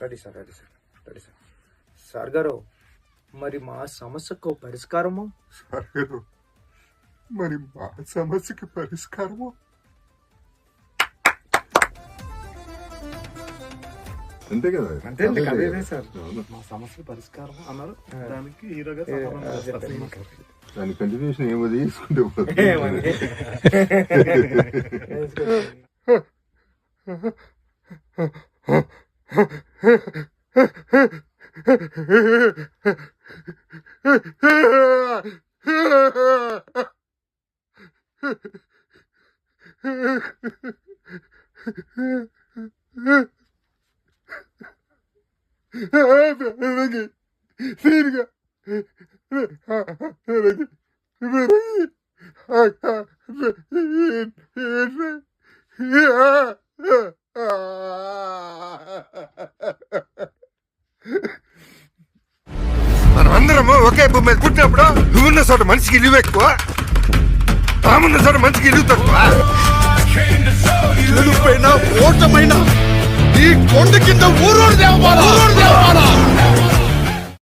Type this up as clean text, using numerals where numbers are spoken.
Ready sir. Sir గారు, మరి మా సమస్యకు పరిష్కారము? సార్ గారు, మరి మా సమస్యకి పరిష్కారము అంతే కదా? అంతే అదే సార్, మా సమస్యకు పరిష్కారం అన్నారు. దానికి హీరోగా దాని కంటిన్యూషన్ ఏమో తీసుకుంటే మనమందరము ఒకే భూమి మీద పుట్టినప్పుడు నువ్వున్న చోట మనిషికి ఇల్లు ఎక్కువ, తామున్న చోట మనిషికి ఇల్లు తక్కువ. గెలుపైనా ఓటమైనా ఈ కొండ కింద ఊరూరు దేవాల